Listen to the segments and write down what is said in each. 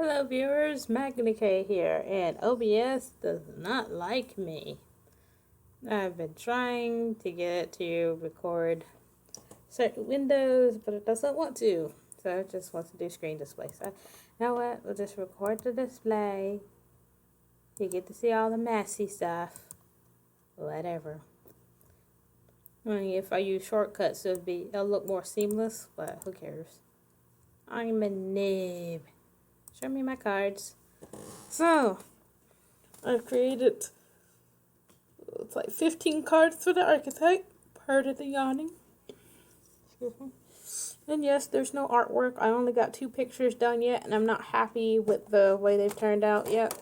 Hello viewers, Magna K here, and OBS does not like me. I've been trying to get it to record certain windows, but it doesn't want to. So it just wants to do screen display. So, you know what? We'll just record the display. You get to see all the messy stuff. Whatever. I mean, if I use shortcuts, it'll look more seamless, but who cares? I'm a noob. Show me my cards. So, I've created, it's like 15 cards for the Archetype, part of the yawning. Excuse me. And yes, there's no artwork. I only got 2 pictures done yet, and I'm not happy with the way they've turned out yet.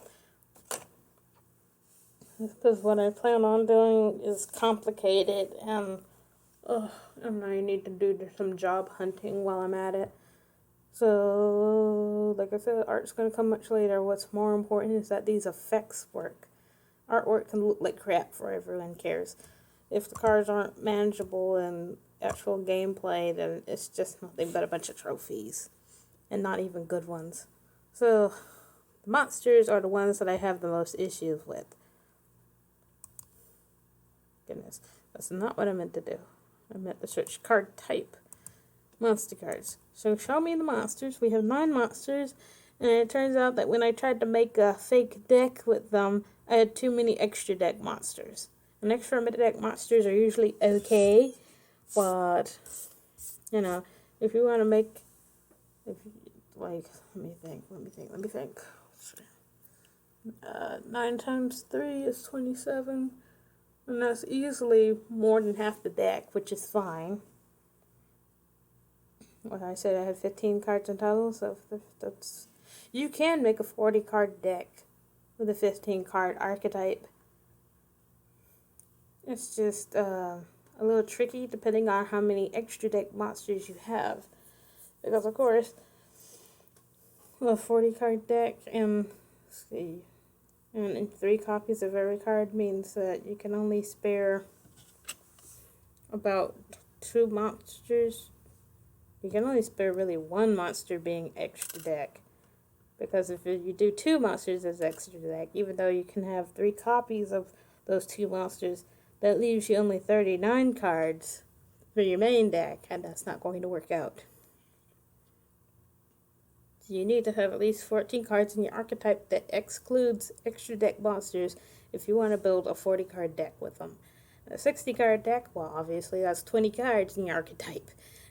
Because what I plan on doing is complicated, and I need to do some job hunting while I'm at it. So, like I said, art's going to come much later. What's more important is that these effects work. Artwork can look like crap for everyone cares. If the cards aren't manageable in actual gameplay, then it's just nothing but a bunch of trophies. And not even good ones. So, the monsters are the ones that I have the most issues with. Goodness, that's not what I meant to do. I meant to search card type. Monster cards. So show me the monsters. We have 9 monsters, and it turns out that when I tried to make a fake deck with them, I had too many extra deck monsters. And extra deck monsters are usually okay, but you know, if you want to make, let me think. 9 times 3 is 27, and that's easily more than half the deck, which is fine. Well, I said I had 15 cards in total, so that's... You can make a 40-card deck with a 15-card archetype. It's just a little tricky depending on how many extra deck monsters you have. Because, of course, a 40-card deck and 3 copies of every card means that you can only spare about 2 monsters. You can only spare really 1 monster being extra deck. Because if you do 2 monsters as extra deck, even though you can have 3 copies of those 2 monsters, that leaves you only 39 cards for your main deck, and that's not going to work out. So you need to have at least 14 cards in your archetype that excludes extra deck monsters if you want to build a 40-card deck with them. A 60-card deck, well, obviously that's 20 cards in your archetype.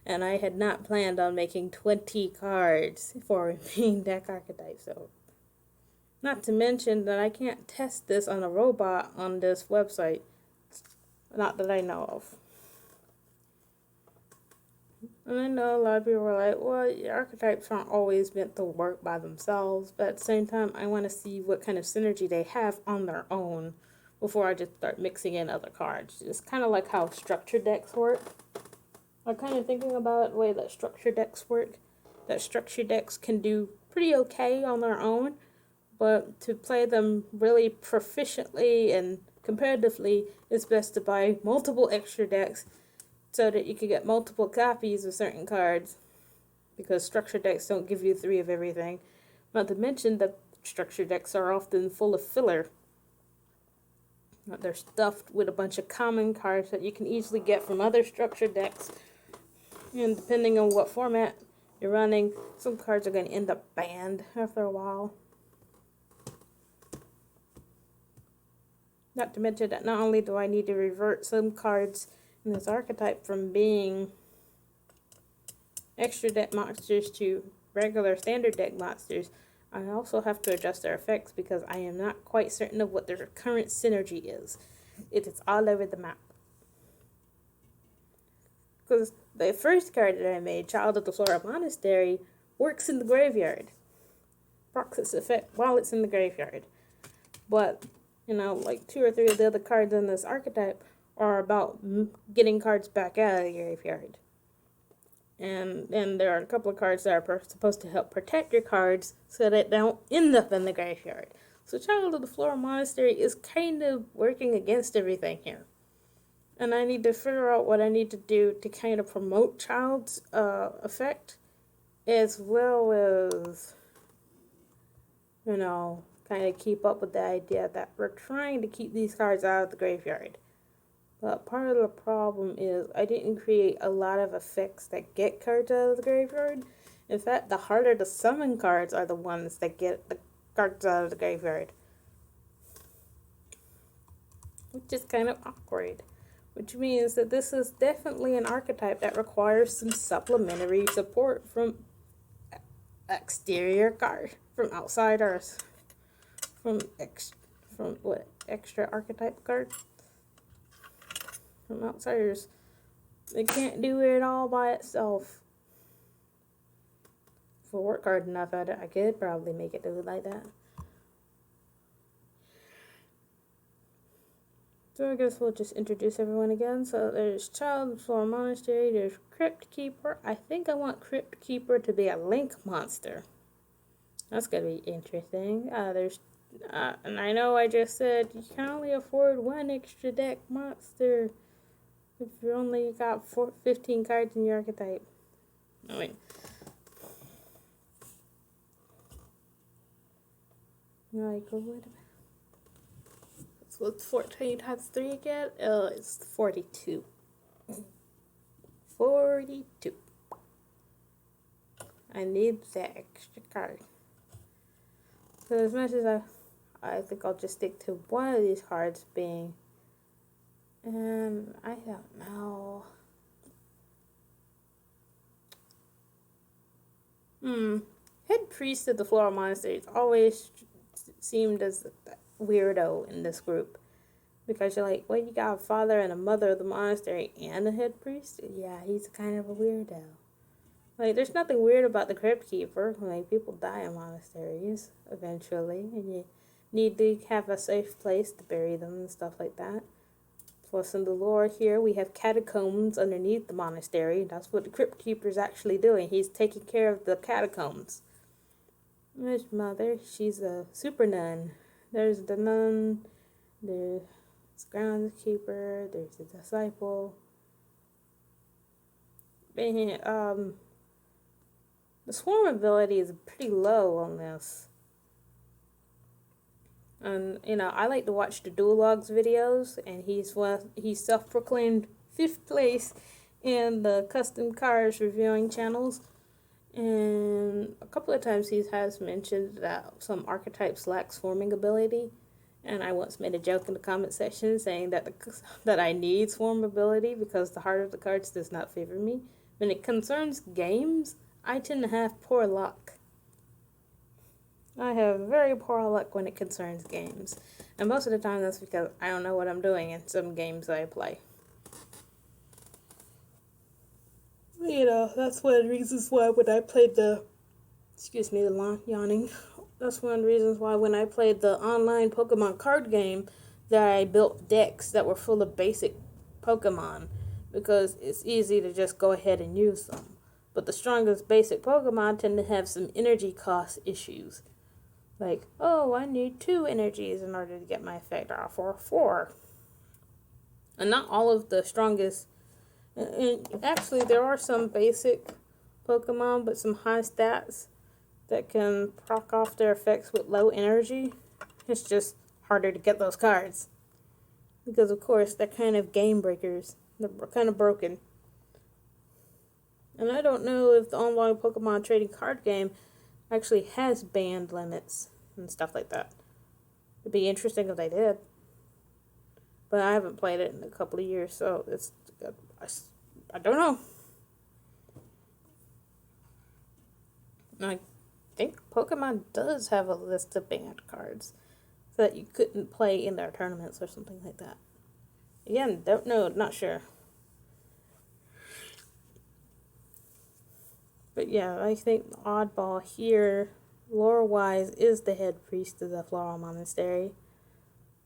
And I had not planned on making 20 cards for a main deck archetype, so. Not to mention that I can't test this on a robot on this website. Not that I know of. And I know a lot of people are like, well, your archetypes aren't always meant to work by themselves, but at the same time, I want to see what kind of synergy they have on their own before I just start mixing in other cards. It's kind of like how structure decks work. I'm kind of thinking about the way that structure decks work. That structure decks can do pretty okay on their own, but to play them really proficiently and competitively, it's best to buy multiple extra decks so that you can get multiple copies of certain cards, because structure decks don't give you 3 of everything. Not to mention that structure decks are often full of filler. They're stuffed with a bunch of common cards that you can easily get from other structure decks. And depending on what format you're running, some cards are going to end up banned after a while. Not to mention that not only do I need to revert some cards in this archetype from being extra deck monsters to regular standard deck monsters, I also have to adjust their effects because I am not quite certain of what their current synergy is. It is all over the map. Because the first card that I made, Child of the Floral Monastery, works in the graveyard. Procs its effect while it's in the graveyard. But, like 2 or 3 of the other cards in this archetype are about getting cards back out of the graveyard. And then there are a couple of cards that are supposed to help protect your cards so that they don't end up in the graveyard. So Child of the Floral Monastery is kind of working against everything here. And I need to figure out what I need to do to kind of promote Child's effect, as well as kind of keep up with the idea that we're trying to keep these cards out of the graveyard. But part of the problem is I didn't create a lot of effects that get cards out of the graveyard. In fact, the harder to summon cards are the ones that get the cards out of the graveyard. Which is kind of awkward. Which means that this is definitely an archetype that requires some supplementary support from exterior cards, from outsiders, from extra archetype cards, from outsiders. It can't do it all by itself. If I work hard enough at it, I could probably make it do it like that. So I guess we'll just introduce everyone again. So there's Child of Floral Monastery, there's Crypt Keeper. I think I want Crypt Keeper to be a link monster. That's gonna be interesting. And I know I just said you can only afford one extra deck monster if you only got 15 cards in your archetype. Oh wait. Like, what? So it's 14 times 3 again? It's 42. 42. I need that extra card. So as much as I think I'll just stick to one of these cards being, I don't know. Head Priest of the Floral Monastery has always seemed as a weirdo in this group. Because you're like, well, you got a father and a mother of the monastery and a head priest? Yeah, he's kind of a weirdo. Like, there's nothing weird about the Crypt Keeper. Like, people die in monasteries eventually, and you need to have a safe place to bury them and stuff like that. Plus, in the lore here, we have catacombs underneath the monastery. That's what the Crypt Keeper's actually doing. He's taking care of the catacombs. There's mother. She's a super nun. There's the nun. There's groundskeeper. There's the disciple. And, the swarm ability is pretty low on this. And, I like to watch the Duologues videos, and he's self-proclaimed 5th place in the custom cars reviewing channels. And a couple of times he has mentioned that some archetypes lack swarming ability. And I once made a joke in the comment section saying that I need swarm ability because the heart of the cards does not favor me. When it concerns games, I tend to have poor luck. I have very poor luck when it concerns games. And most of the time that's because I don't know what I'm doing in some games that I play. That's one of the reasons why when I played yawning. That's one of the reasons why when I played the online Pokemon card game that I built decks that were full of basic Pokemon. Because it's easy to just go ahead and use them. But the strongest basic Pokemon tend to have some energy cost issues. Like, oh, I need 2 energies in order to get my effect off, or 4. And not all of the strongest. And actually, there are some basic Pokemon, but some high stats that can proc off their effects with low energy. It's just harder to get those cards. Because, of course, they're kind of game breakers. They're kind of broken. And I don't know if the online Pokemon trading card game actually has band limits and stuff like that. It'd be interesting if they did. But I haven't played it in a couple of years, so I don't know. I think Pokemon does have a list of banned cards that you couldn't play in their tournaments or something like that. Again, don't know, not sure. But yeah, I think the oddball here, lore-wise, is the head priest of the Floral Monastery.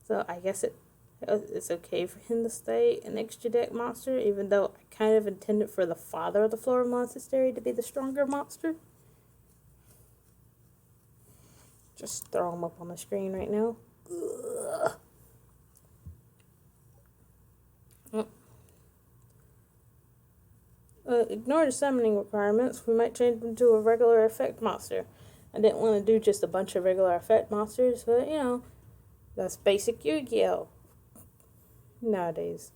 So I guess it's okay for him to stay an extra deck monster, even though I kind of intended for the father of the Floral Monastery to be the stronger monster. Just throw him up on the screen right now. Ignore the summoning requirements. We might change him to a regular effect monster. I didn't want to do just a bunch of regular effect monsters, but that's basic Yu-Gi-Oh! Nowadays.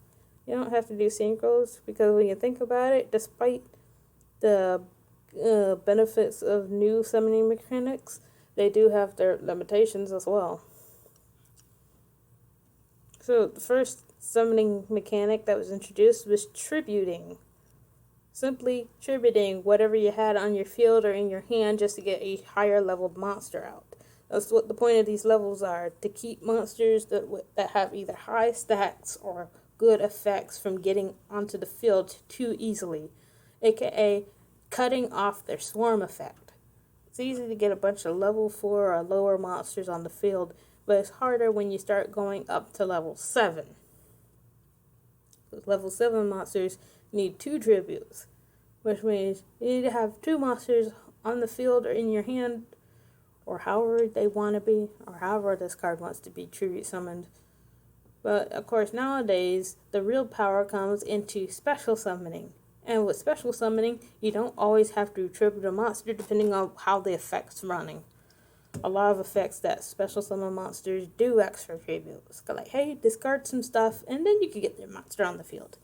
You don't have to do synchros because when you think about it, despite the benefits of new summoning mechanics, they do have their limitations as well. So the first summoning mechanic that was introduced was tributing. Simply tributing whatever you had on your field or in your hand just to get a higher leveled monster out. That's what the point of these levels are, to keep monsters that have either high stacks or good effects from getting onto the field too easily, aka cutting off their swarm effect. It's easy to get a bunch of level 4 or lower monsters on the field, but it's harder when you start going up to level 7. Level 7 monsters need 2 tributes, which means you need to have 2 monsters on the field or in your hand, or however they want to be, or however this card wants to be tribute summoned. But of course nowadays, the real power comes into special summoning. And with special summoning, you don't always have to tribute a monster depending on how the effect's running. A lot of effects that special summon monsters do extra tributes. Like, hey, discard some stuff, and then you can get your monster on the field.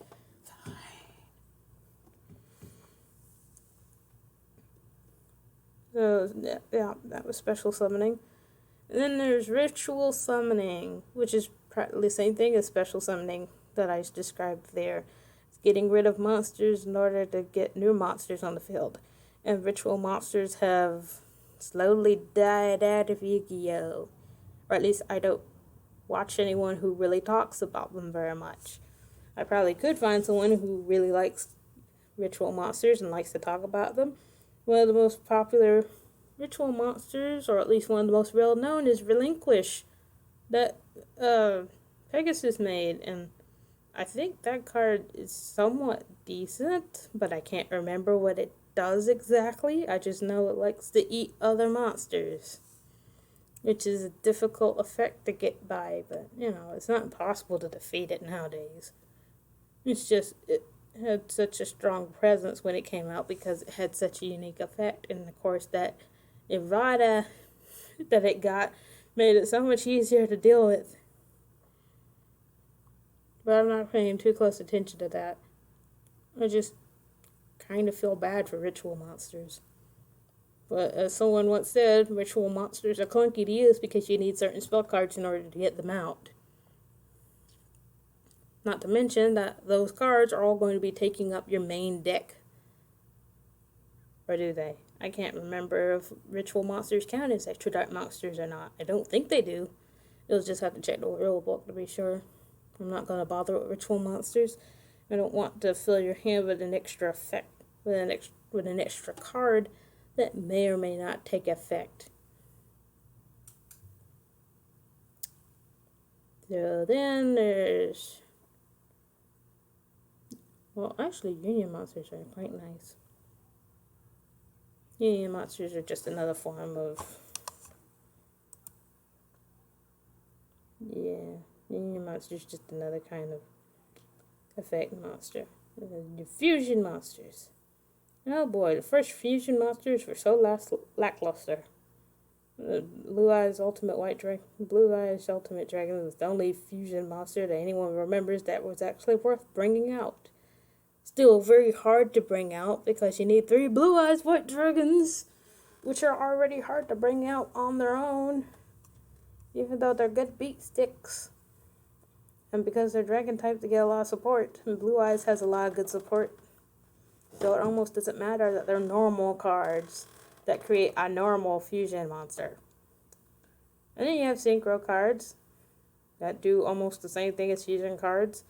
So, yeah, that was special summoning. And then there's ritual summoning, which is practically the same thing as special summoning that I described there. It's getting rid of monsters in order to get new monsters on the field. And ritual monsters have slowly died out of Yu-Gi-Oh! Or at least I don't watch anyone who really talks about them very much. I probably could find someone who really likes ritual monsters and likes to talk about them. One of the most popular ritual monsters, or at least one of the most well known, is Relinquish, that Pegasus made, and I think that card is somewhat decent, but I can't remember what it does exactly. I just know it likes to eat other monsters, which is a difficult effect to get by, but it's not impossible to defeat it nowadays. It's just it had such a strong presence when it came out because it had such a unique effect, and of course that errata that it got made it so much easier to deal with. But I'm not paying too close attention to that. I just kind of feel bad for ritual monsters. But as someone once said, ritual monsters are clunky to use because you need certain spell cards in order to get them out. Not to mention that those cards are all going to be taking up your main deck. Or do they? I can't remember if ritual monsters count as extra dark monsters or not. I don't think they do. You'll just have to check the rule book to be sure. I'm not going to bother with ritual monsters. I don't want to fill your hand with an extra effect, with an extra card that may or may not take effect. So then there's... Well, actually, union monsters are quite nice. Union monsters are just another form of... Yeah, union monsters just another kind of effect monster. The fusion monsters. Oh boy, the first fusion monsters were so lackluster. Blue Eyes Ultimate Dragon was the only fusion monster that anyone remembers that was actually worth bringing out. Still very hard to bring out because you need 3 Blue Eyes White Dragons, which are already hard to bring out on their own, even though they're good beat sticks. And because they're dragon type, they get a lot of support, and Blue Eyes has a lot of good support. So it almost doesn't matter that they're normal cards that create a normal fusion monster. And then you have synchro cards that do almost the same thing as fusion cards,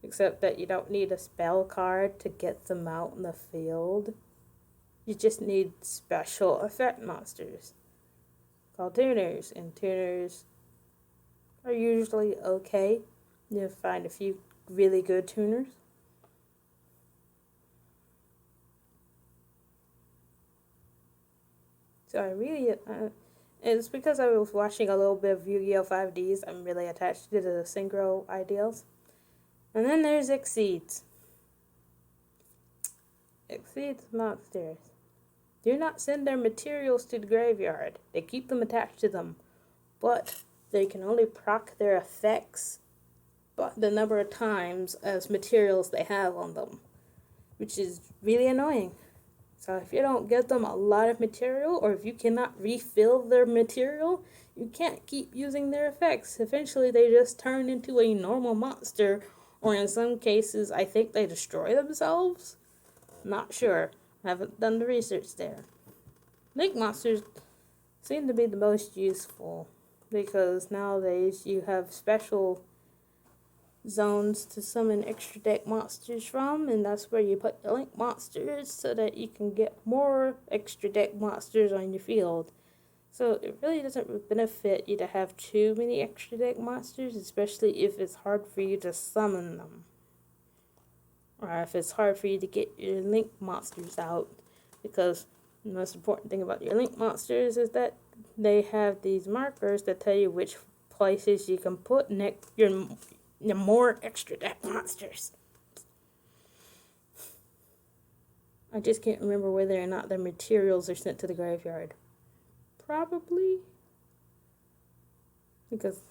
except that you don't need a spell card to get them out in the field. You just need special effect monsters called tuners, and tuners are usually okay. You'll find a few really good tuners. So I really, it's because I was watching a little bit of Yu-Gi-Oh! 5Ds, I'm really attached to the synchro ideals. And then there's Exceeds. Exceeds monsters. Do not send their materials to the graveyard. They keep them attached to them, but they can only proc their effects but the number of times as materials they have on them, which is really annoying. So if you don't give them a lot of material, or if you cannot refill their material, you can't keep using their effects. Eventually they just turn into a normal monster, or in some cases I think they destroy themselves. Not sure. I haven't done the research there. Link monsters seem to be the most useful, because nowadays you have special zones to summon extra deck monsters from, and that's where you put your link monsters so that you can get more extra deck monsters on your field. So it really doesn't benefit you to have too many extra deck monsters, especially if it's hard for you to summon them, or if it's hard for you to get your link monsters out, because the most important thing about your link monsters is that they have these markers that tell you which places you can put your more extra deck monsters. I just can't remember whether or not their materials are sent to the graveyard. Probably. Because...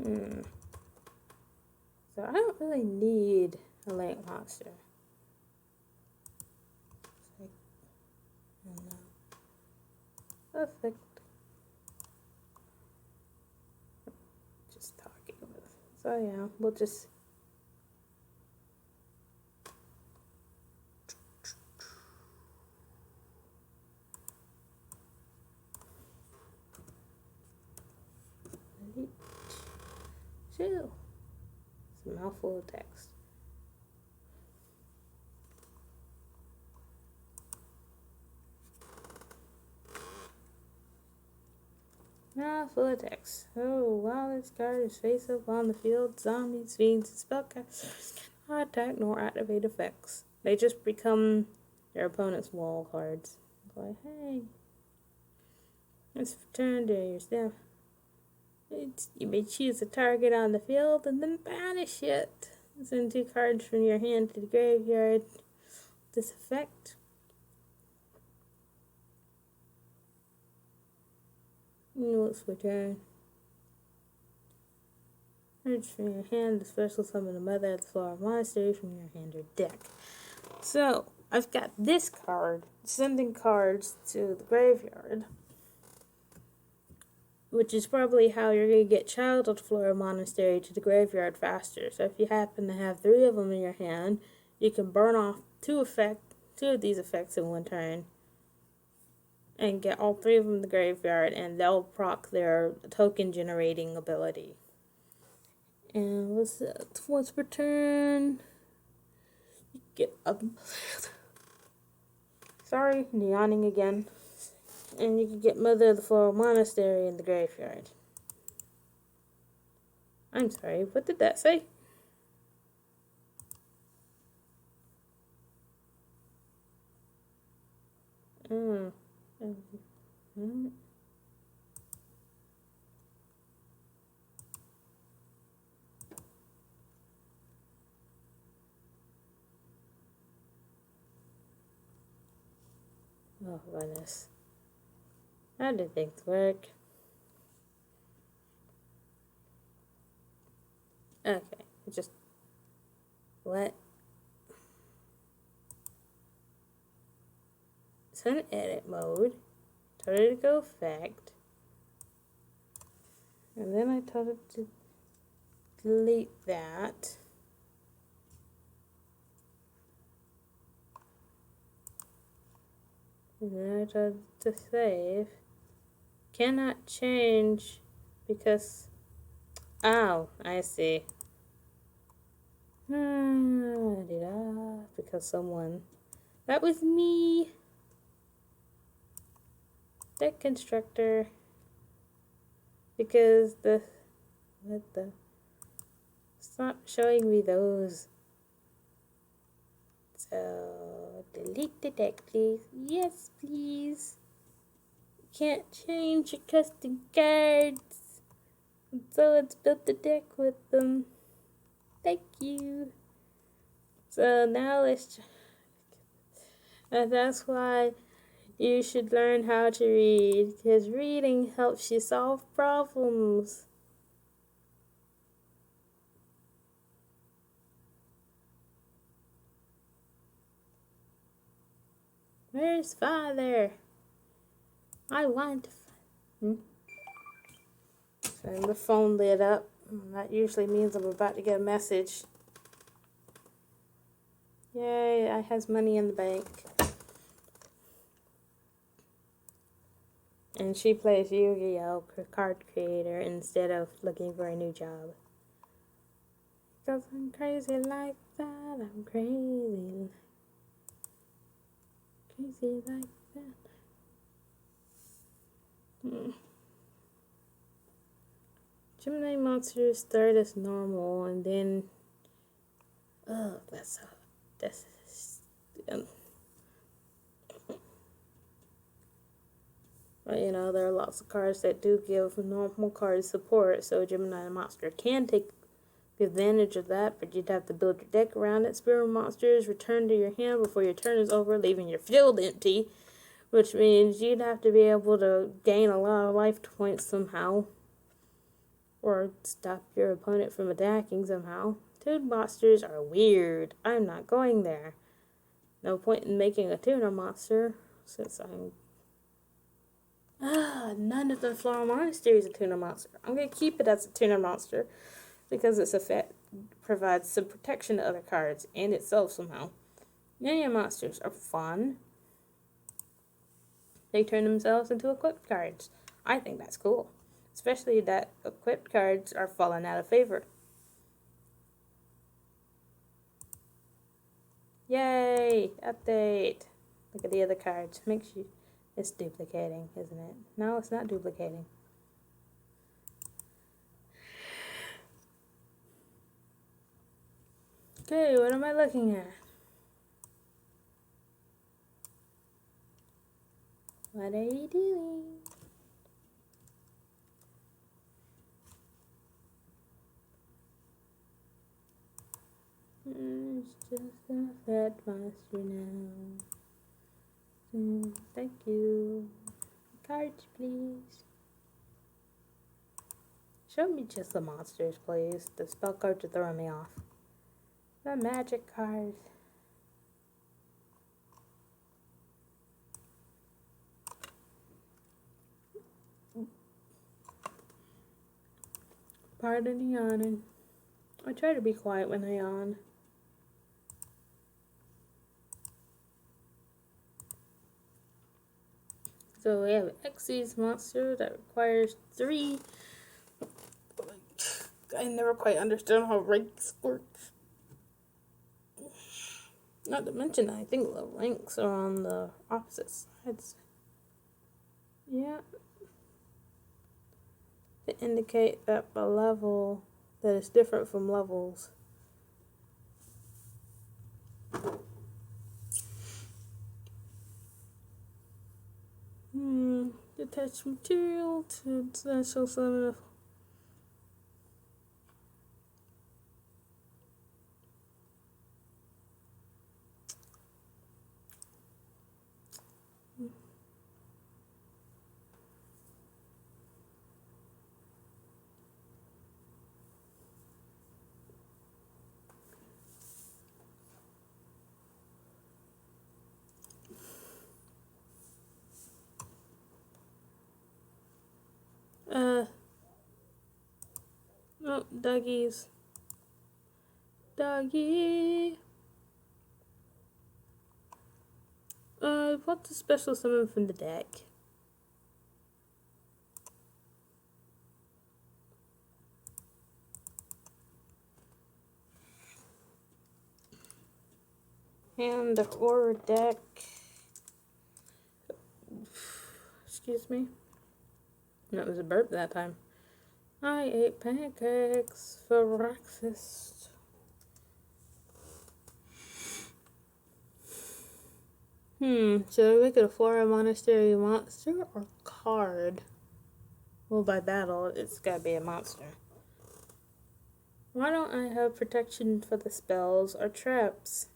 So I don't really need a link monster. Perfect. Just talking about it. So yeah, we'll just chill. It's a mouthful of text. Full of text. Oh, while this card is face up on the field, zombies, fiends, and spellcasters cannot attack nor activate effects. They just become their opponent's wall cards. Like, hey, it's turn to your stuff. You may choose a target on the field and then banish it. Send 2 cards from your hand to the graveyard. This effect. Let's return. Cards from your hand to special summon a mother of the Floral Monastery from your hand or deck. So, I've got this card, sending cards to the graveyard, which is probably how you're going to get Child of the Floral Monastery to the graveyard faster. So if you happen to have 3 of them in your hand, you can burn off 2 of these effects in one turn, and get all 3 of them in the graveyard, and they'll proc their token generating ability. And what's that? Once per turn, you get a... Sorry, yawning again. And you can get Mother of the Floral Monastery in the graveyard. I'm sorry, what did that say? Oh, goodness. How do things work? Okay, just... What? It's in edit mode. Told it to go effect. And then I told it to delete that. And then I told it to save. Cannot change because... Oh, I see. Because someone... That was me! Deck constructor. Because the... What the... Stop showing me those. So... Delete the deck, please. Yes, please. You can't change your custom cards. So let's build the deck with them. Thank you. So now let's And that's why you should learn how to read, because reading helps you solve problems. Where's Father? I want. And the phone lit up. That usually means I'm about to get a message. Yay, I has money in the bank. And she plays Yu-Gi-Oh! Card creator instead of looking for a new job. Cause I'm crazy like that, I'm crazy. Crazy like that. Gemini monsters start as normal and then... Oh, that's... But, you know, there are lots of cards that do give normal cards support, so Gemini monster can take advantage of that, but you'd have to build your deck around it. Spirit monsters return to your hand before your turn is over, leaving your field empty, which means you'd have to be able to gain a lot of life points somehow, or stop your opponent from attacking somehow. Toad monsters are weird. I'm not going there. No point in making a tuna monster, since I'm... none of the Floral Monastery is a tuna monster. I'm going to keep it as a tuna monster, because its effect provides some protection to other cards, and itself somehow. Minion monsters are fun. They turn themselves into equipped cards. I think that's cool. Especially that equipped cards are falling out of favor. Yay! Update! Look at the other cards. Makes you... It's duplicating, isn't it? No, it's not duplicating. Okay, what am I looking at? What are you doing? It's just a fat monster now. Thank you. Cards, please. Show me just the monsters, please. The spell cards are throwing me off. The magic cards. Pardon the yawning. I try to be quiet when I yawn. So we have an Xyz monster that requires 3. I never quite understood how ranks work. Not to mention, I think the ranks are on the opposite sides. Yeah. To indicate that a level that is different from levels. Detach material to essential summon. Oh, doggies. Doggy. What's a special summon from the deck? And the horror deck. Excuse me. That was a burp that time. I ate pancakes for breakfast. Should I make it a Floral Monastery monster or card? Well, by battle, it's gotta be a monster. Why don't I have protection for the spells or traps?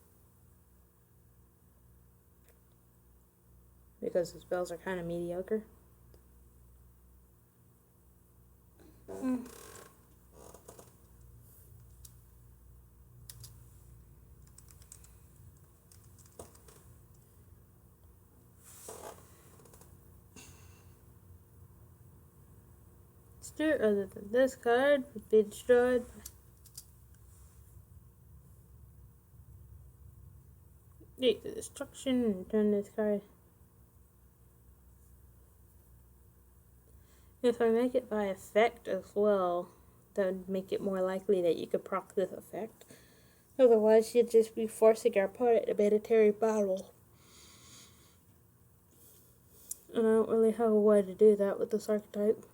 because the spells are kind of mediocre. Other than this card would be destroyed. Take the destruction and turn this card. If I make it by effect as well, that would make it more likely that you could proc this effect. Otherwise, you'd just be forcing your opponent to mandatory battle. And I don't really have a way to do that with this archetype.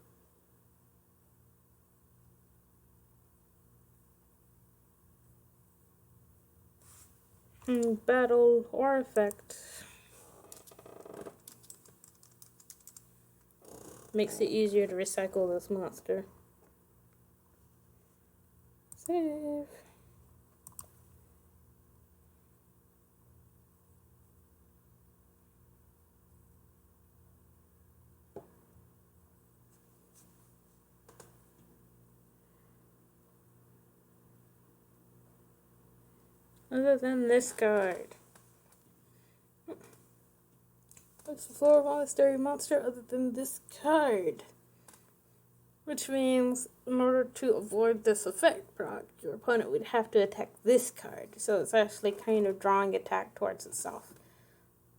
Battle or effect makes it easier to recycle this monster. Save. Other than this card, what's the Floral Monastery monster other than this card? Which means, in order to avoid this effect proc, your opponent would have to attack this card. So it's actually kind of drawing attack towards itself.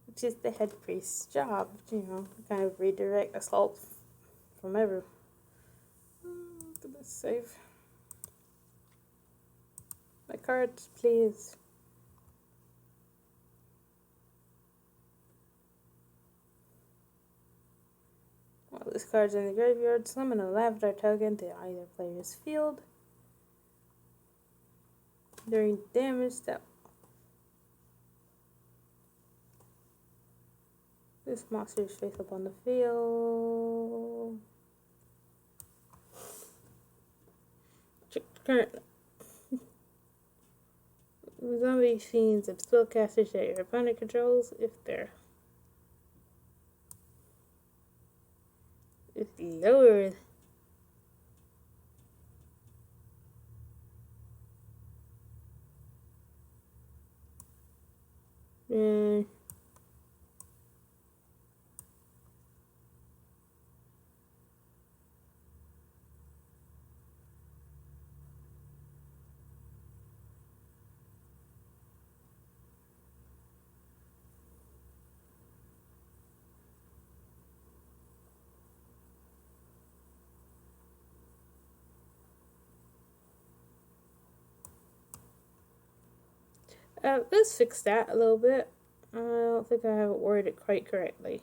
Which is the head priest's job, kind of redirect assault from everyone. Look at this save. My cards, please. While this card's in the graveyard, summon a lavender token to either player's field. During damage that this monster is face up on the field. Check the current. Zombie fiends of spellcasters that your opponent controls if lower. Let's fix that a little bit. I don't think I have it worded quite correctly.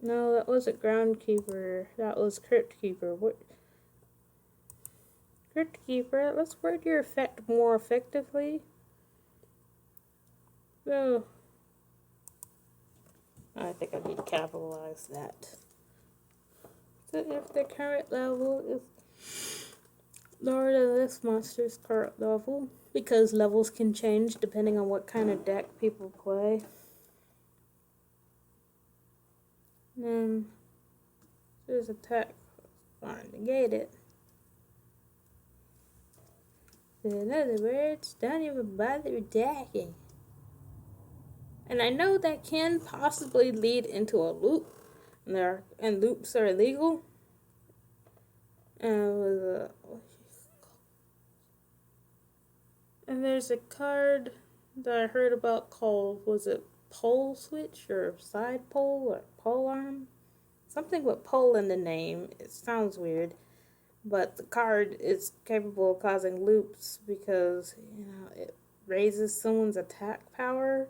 No, that wasn't Groundkeeper. That was Crypt Keeper. What? Crypt Keeper, let's word your effect more effectively. So, I think I need to capitalize that. So if the current level is lower than this monster's current level, because levels can change depending on what kind of deck people play. Then there's attack. Fine, negate it. In other words, don't even bother attacking. And I know that can possibly lead into a loop, and loops are illegal. And there's a card that I heard about called, was it pole switch or side pole or pole arm? Something with pole in the name. It sounds weird, but the card is capable of causing loops because it raises someone's attack power.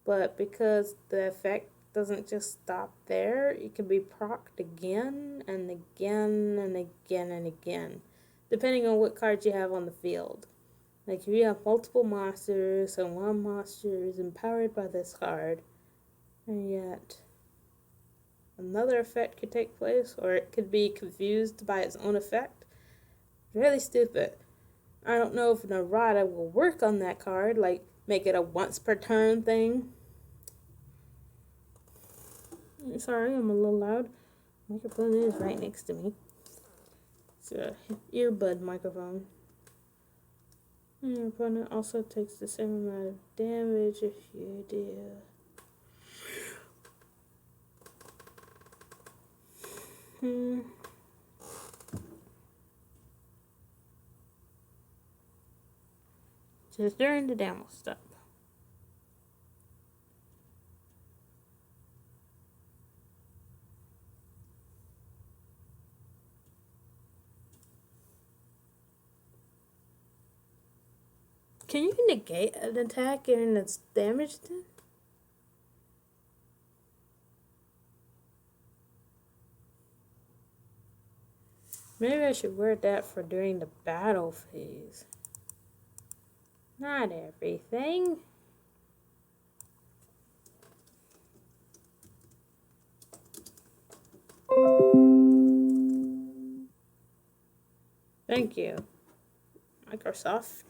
But because the effect doesn't just stop there, it can be procced again and again and again and again, depending on what cards you have on the field. Like if you have multiple monsters and one monster is empowered by this card, and yet another effect could take place, or it could be confused by its own effect. Really stupid. I don't know if an errata will work on that card, like make it a once per turn thing. Sorry, I'm a little loud. Microphone is right next to me. It's a earbud microphone. And your opponent also takes the same amount of damage if you do. Just during the demo step. Can you negate an attack and it's damaged then? Maybe I should word that for during the battle phase. Not everything. Thank you, Microsoft.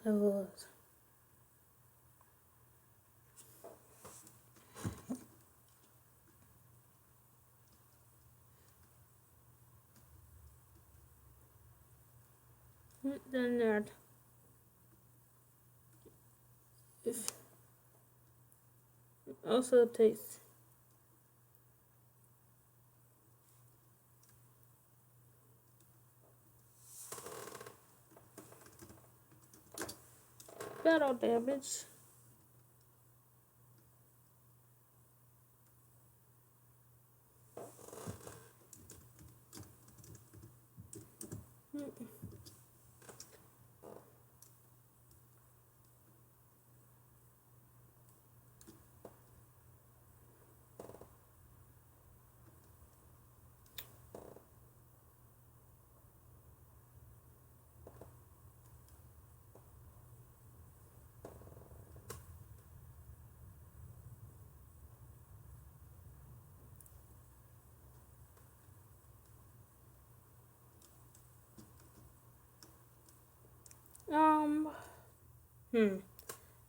Oh. Then that. If also takes battle damage.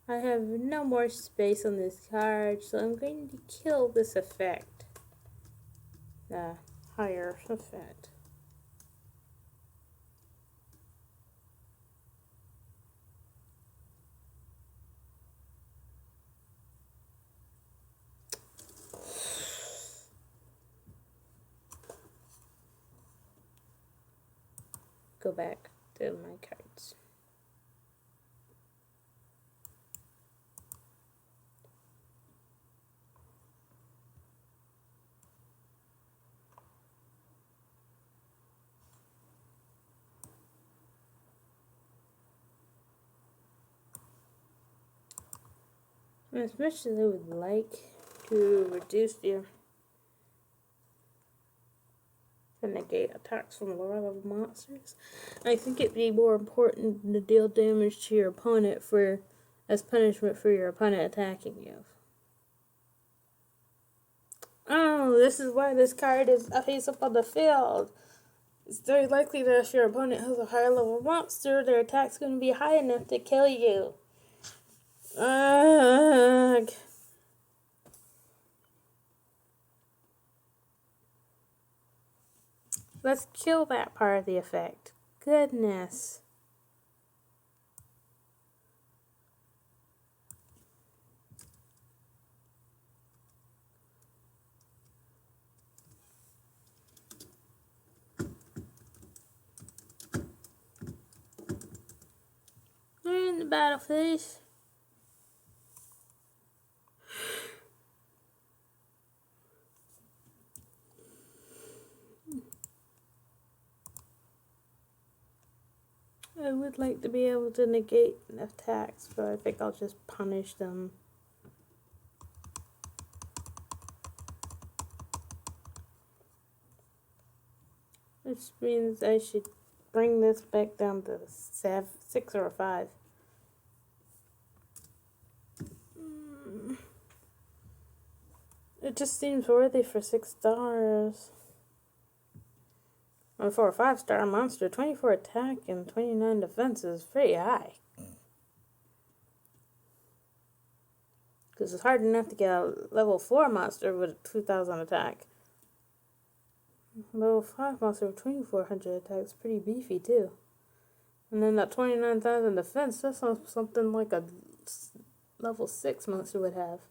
I have no more space on this card, so I'm going to kill this effect. The higher effect. Go back to my cards. As much as I would like to reduce the to negate attacks from lower level monsters, I think it'd be more important to deal damage to your opponent for as punishment for your opponent attacking you. Oh, this is why this card is face up on the field. It's very likely that if your opponent has a higher level monster, their attack's going to be high enough to kill you. Ugh. Let's kill that part of the effect. Goodness. We're in the battle phase. I would like to be able to negate attacks, but I think I'll just punish them. Which means I should bring this back down to 6 or a 5. It just seems worthy for 6 stars. And for a 5-star monster, 24 attack and 29 defense is pretty high. Because it's hard enough to get a level 4 monster with 2,000 attack. Level 5 monster with 2,400 attack is pretty beefy too. And then that 29,000 defense, that's something like a level 6 monster would have.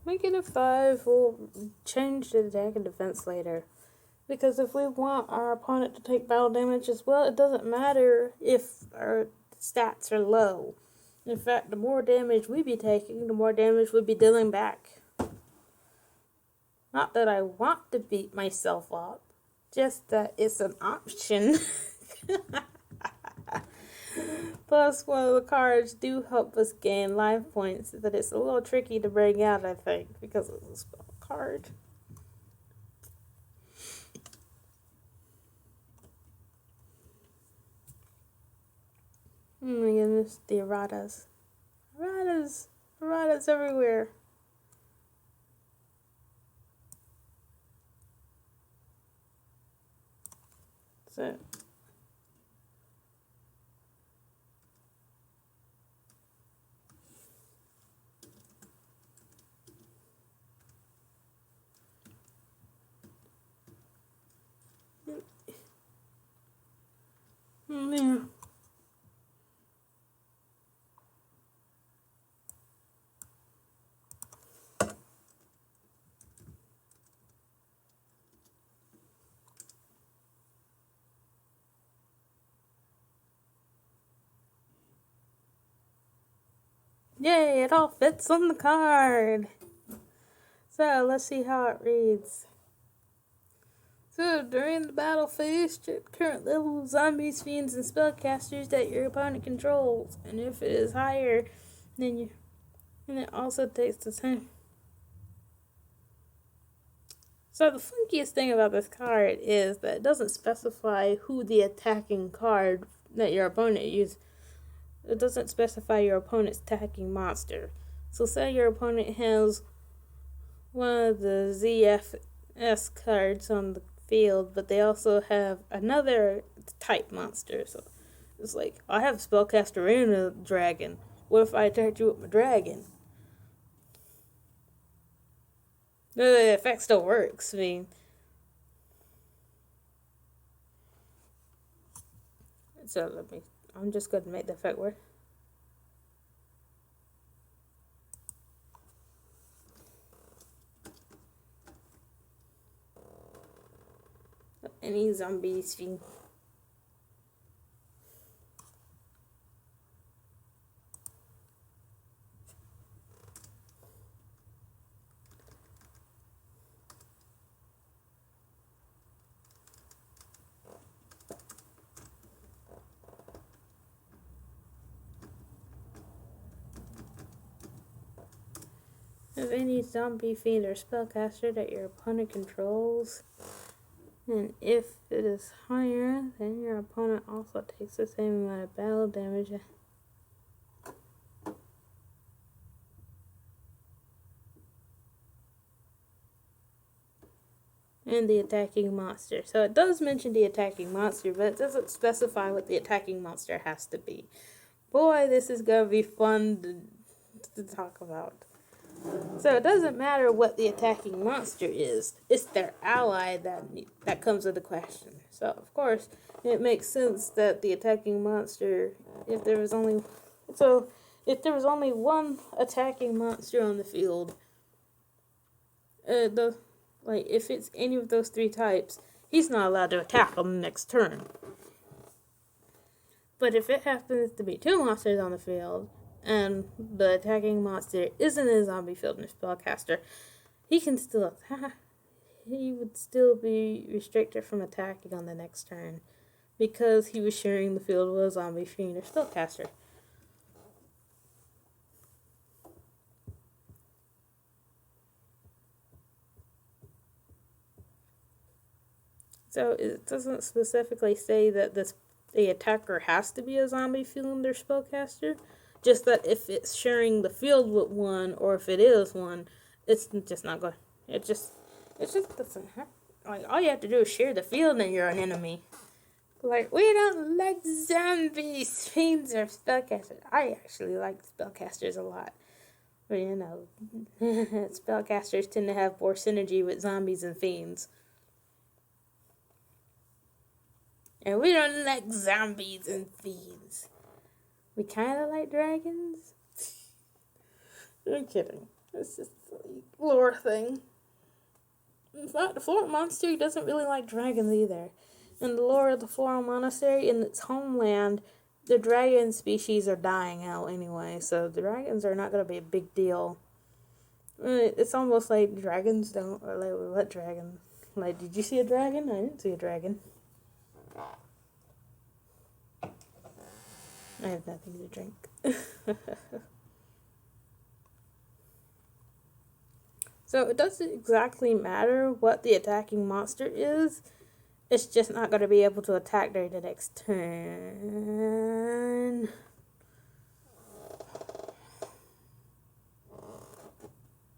Make it a 5, we'll change the attack and defense later. Because if we want our opponent to take battle damage as well, it doesn't matter if our stats are low. In fact, the more damage we be taking, the more damage we'd be dealing back. Not that I want to beat myself up, just that it's an option. Plus, one of the cards do help us gain life points, but it's a little tricky to bring out, I think, because it's a spell card. Oh my goodness, the erratas. Erratas everywhere. That's it. Yeah. Yay, it all fits on the card. So, let's see how it reads. So, during the battle phase, check current level of zombies, fiends, and spellcasters that your opponent controls. And if it is higher, then and it also takes the time. So, the funkiest thing about this card is that it doesn't specify who the attacking card that your opponent uses. It doesn't specify your opponent's attacking monster. So say your opponent has one of the ZFS cards on the field, but they also have another type monster. So it's like, I have a spellcaster and a dragon. What if I attacked you with my dragon? The effect still works. I mean, so I'm just going to make the effect work. Any zombies fiend. Of any zombie fiend or spellcaster that your opponent controls. And if it is higher, then your opponent also takes the same amount of battle damage. And the attacking monster. So it does mention the attacking monster, but it doesn't specify what the attacking monster has to be. Boy, this is going to be fun to talk about. So it doesn't matter what the attacking monster is. It's their ally that comes with the question. So, of course, it makes sense that the attacking monster, if there was only one attacking monster on the field, if it's any of those 3 types, he's not allowed to attack them next turn. But if it happens to be 2 monsters on the field, and the attacking monster isn't a zombie field spellcaster, he can still attack. He would still be restricted from attacking on the next turn because he was sharing the field with a zombie fiend or spellcaster. So it doesn't specifically say that the attacker has to be a zombie fiend or spellcaster. Just that if it's sharing the field with one, or if it is one, it's just not going. It just doesn't happen. Like, all you have to do is share the field, and you're an enemy. Like, we don't like zombies, fiends, or spellcasters. I actually like spellcasters a lot. But, spellcasters tend to have more synergy with zombies and fiends. And we don't like zombies and fiends. We kind of like dragons. I'm kidding. It's just a lore thing. In fact, the Floral Monastery doesn't really like dragons either. In the lore of the Floral Monastery, in its homeland, the dragon species are dying out anyway, so the dragons are not going to be a big deal. It's almost like dragons don't, or like, what dragon? Like, did you see a dragon? I didn't see a dragon. I have nothing to drink. So it doesn't exactly matter what the attacking monster is. It's just not going to be able to attack during the next turn.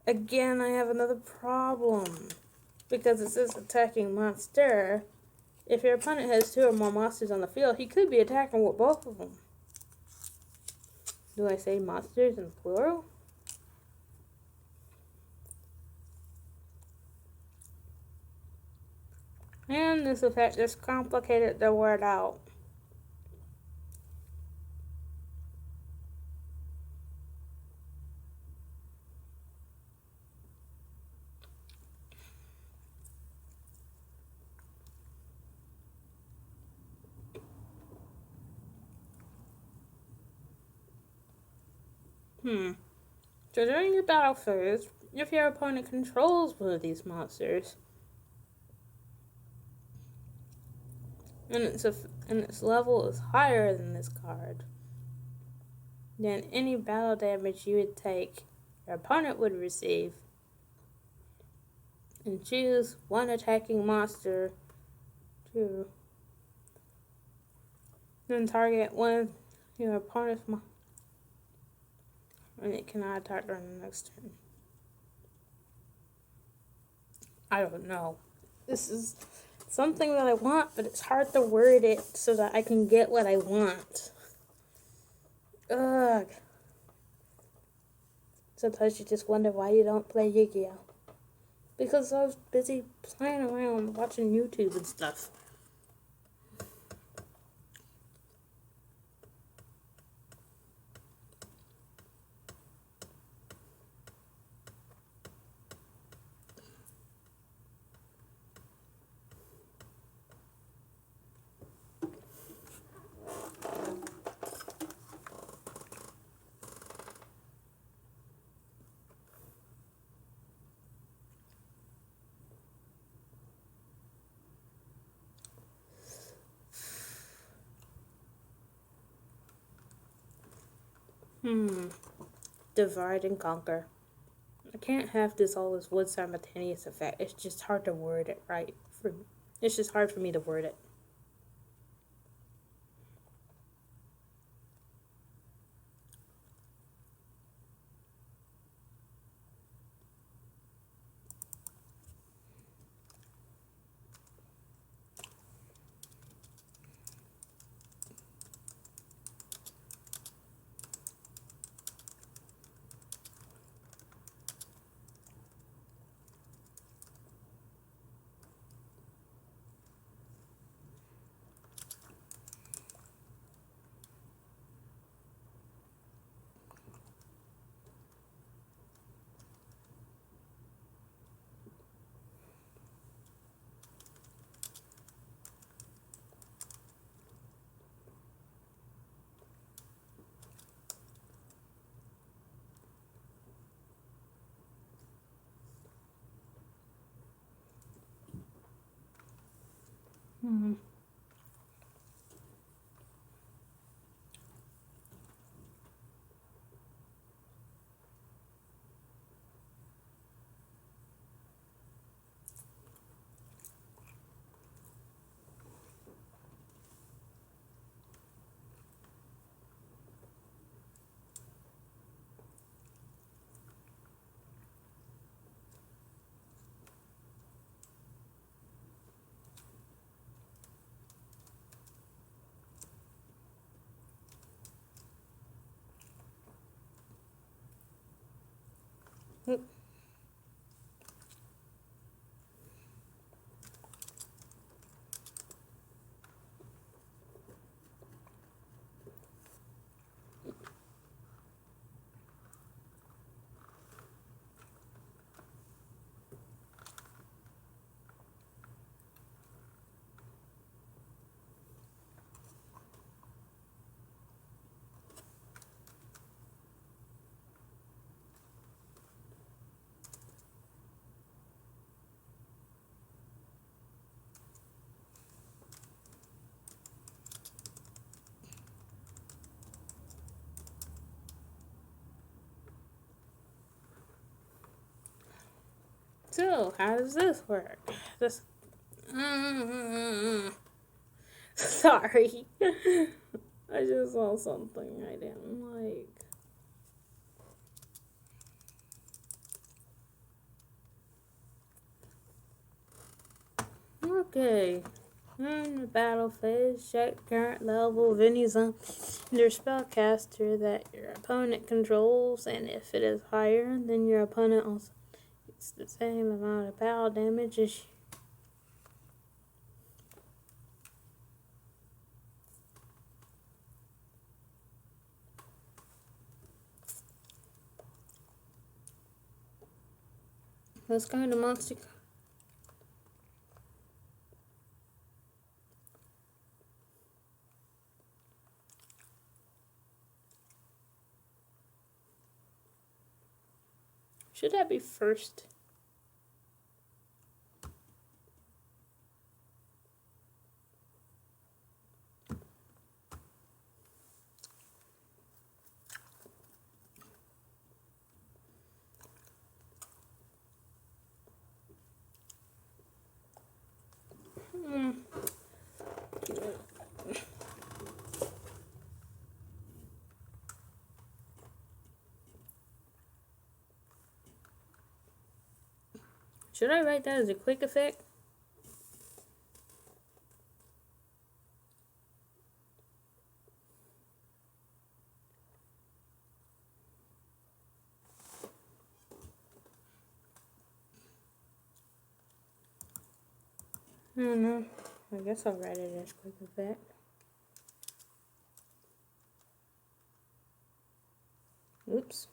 Again, I have another problem. Because it says attacking monster. If your opponent has 2 or more monsters on the field, he could be attacking with both of them. Do I say monsters in plural? And this effect just complicated the word out. So during your battle phase, if your opponent controls one of these monsters, and its level is higher than this card, then any battle damage you would take, your opponent would receive. And choose one attacking monster to then target one your opponent's monster. And it cannot attack during the next turn. I don't know. This is something that I want, but it's hard to word it so that I can get what I want. Ugh. Sometimes you just wonder why you don't play Yu-Gi-Oh! Because I was busy playing around, watching YouTube and stuff. Divide and conquer. I can't have this all as one simultaneous effect. It's just hard to word it right. It's just hard for me to word it. Hmm. So, how does this work? This. Sorry. I just saw something I didn't like. Okay. In the battle phase, check current level of any zone under spellcaster that your opponent controls, and if it is higher, then your opponent also gets the same amount of battle damage as you. Let's go to monster. Should that be first? Should I write that as a quick effect? I don't know. I guess I'll write it as quick effect. Oops.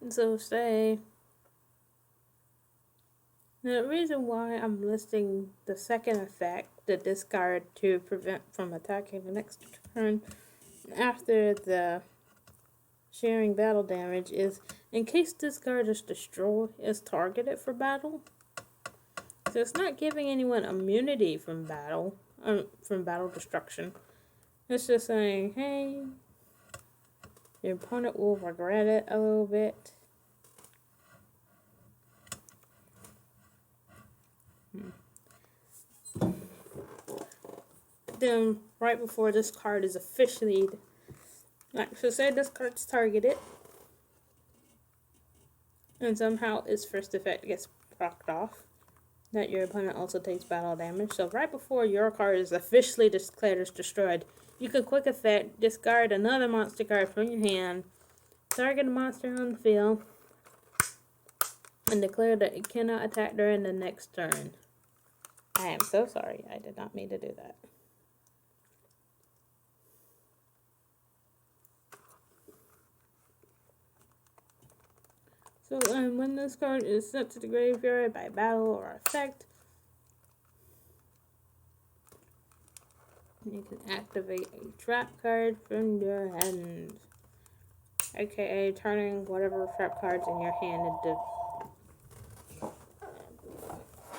So say the reason why I'm listing the second effect, the discard to prevent from attacking the next turn after the sharing battle damage, is in case discard is destroyed is targeted for battle. So it's not giving anyone immunity from battle destruction. It's just saying, hey, your opponent will regret it a little bit. Then, right before this card is officially Like, so say this card's targeted, and somehow its first effect gets procced off. That your opponent also takes battle damage. So right before your card is officially declared as destroyed, you can quick effect discard another monster card from your hand, target a monster on the field, and declare that it cannot attack during the next turn. I am so sorry. I did not mean to do that. So when this card is sent to the graveyard by battle or effect, you can activate a trap card from your hand, aka turning whatever trap cards in your hand into...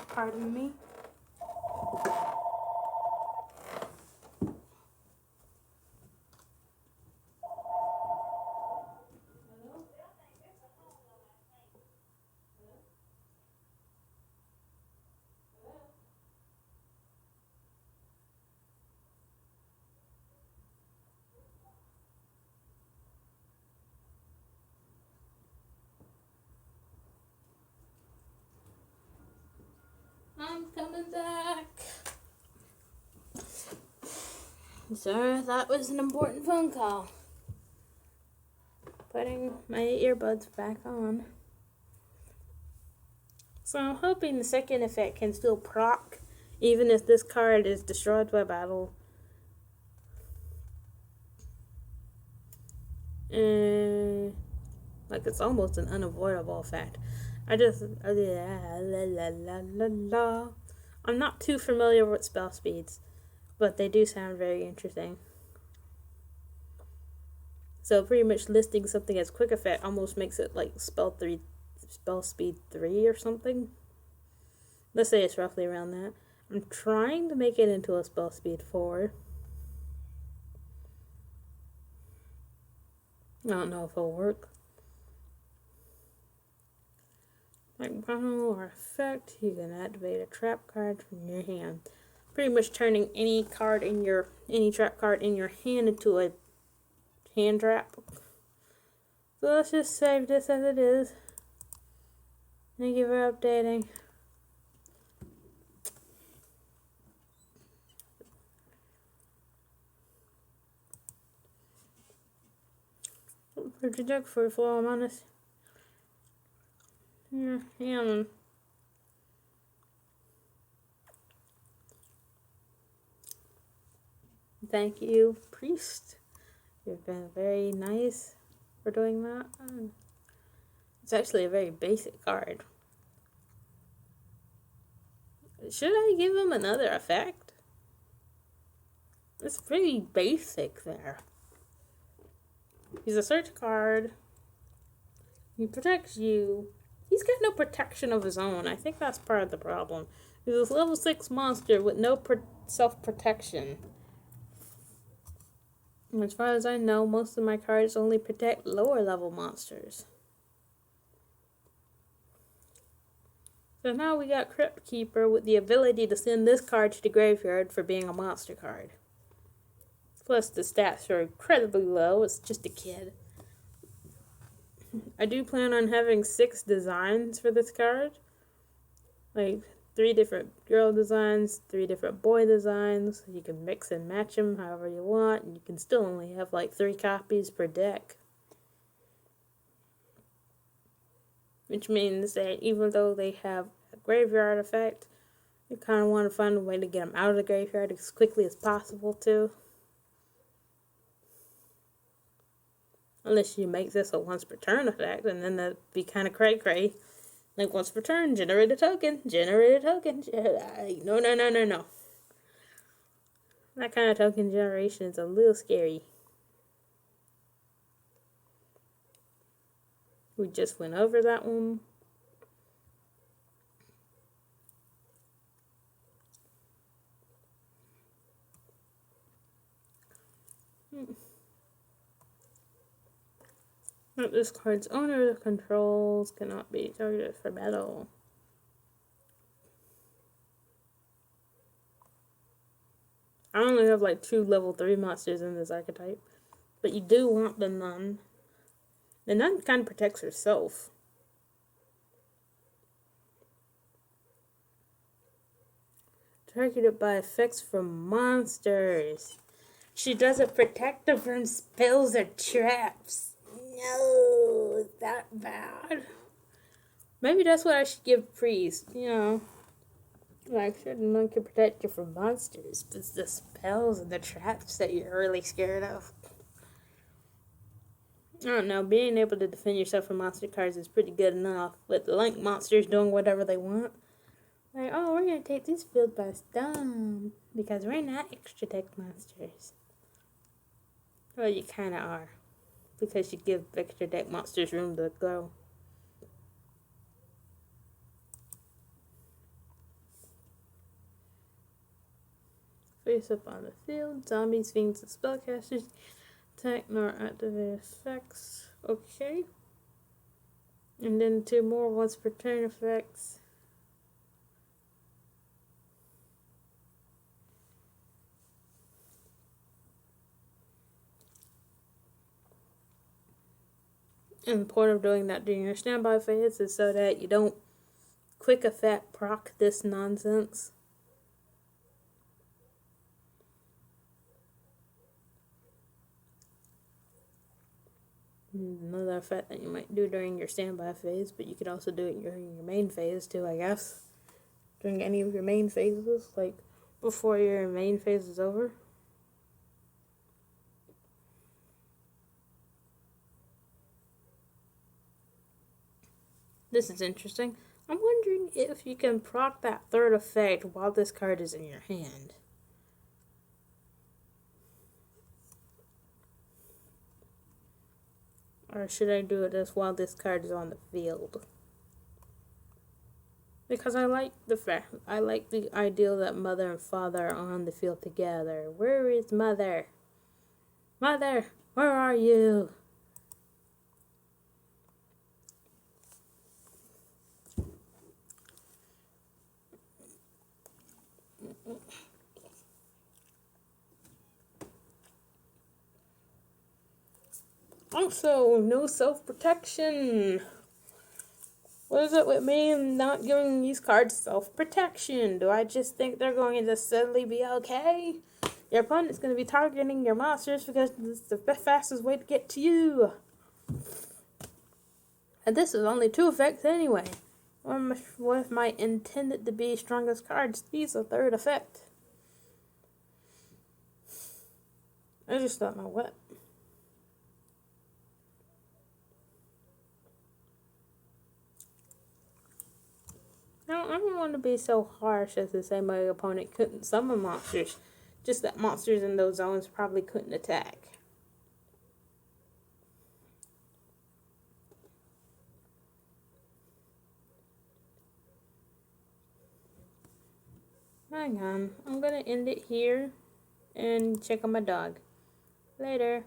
Pardon me? I'm coming back. Sorry, that was an important phone call. Putting my earbuds back on. So I'm hoping the second effect can still proc, even if this card is destroyed by battle. Like it's almost an unavoidable effect. I'm not too familiar with spell speeds, but they do sound very interesting. So pretty much listing something as quick effect almost makes it like spell speed 3 or something. Let's say it's roughly around that. I'm trying to make it into a spell speed 4. I don't know if it'll work. Like battle or effect, you can activate a trap card from your hand. Pretty much turning any trap card in your hand into a hand trap. So let's just save this as it is. Thank you for updating. Where'd you look for Floral Monastery? Yeah. Thank you, priest. You've been very nice for doing that. It's actually a very basic card. Should I give him another effect? It's pretty basic there. He's a search card. He protects you. He's got no protection of his own. I think that's part of the problem. He's a level 6 monster with no self-protection. As far as I know, most of my cards only protect lower level monsters. So now we got Crypt Keeper with the ability to send this card to the graveyard for being a monster card. Plus the stats are incredibly low, it's just a kid. I do plan on having 6 designs for this card. Like 3 different girl designs, 3 different boy designs. You can mix and match them however you want. You can still only have like 3 copies per deck. Which means that even though they have a graveyard effect, you kind of want to find a way to get them out of the graveyard as quickly as possible too. Unless you make this a once per turn effect, and then that'd be kind of cray-cray. Like once per turn, generate a token. No. That kind of token generation is a little scary. We just went over that one. This card's owner controls cannot be targeted for battle. I only have like 2 level 3 monsters in this archetype. but you do want the nun. The nun kind of protects herself. Targeted by effects from monsters. She doesn't protect them from spells or traps. No, is that bad? Maybe that's what I should give priest, you know. Like, sure, the nun can protect you from monsters, but it's the spells and the traps that you're really scared of. I don't know, being able to defend yourself from monster cards is pretty good enough, but the link monsters doing whatever they want. Like, oh, we're gonna take this field by storm, because we're not extra deck monsters. Well, you kinda are, because you give extra deck monsters room to grow. Face up on the field, zombies, fiends, and spellcasters. Attack nor activate effects. Okay. And then 2 more once per turn effects. And the point of doing that during your standby phase is so that you don't quick effect proc this nonsense. Another effect that you might do during your standby phase, but you could also do it during your main phase too, I guess. During any of your main phases, like before your main phase is over. This is interesting. I'm wondering if you can proc that 3rd effect while this card is in your hand. Or should I do it as while this card is on the field? Because I like the ideal that mother and father are on the field together. Where is mother? Mother, where are you? Also, no self-protection. What is it with me and not giving these cards self-protection? Do I just think they're going to suddenly be okay? Your opponent's going to be targeting your monsters because it's the fastest way to get to you. And this is only 2 effects anyway. What if my intended to be strongest cards needs a 3rd effect? I just don't know what. No, I don't want to be so harsh as to say my opponent couldn't summon monsters. Just that monsters in those zones probably couldn't attack. Hang on, I'm gonna end it here and check on my dog. Later.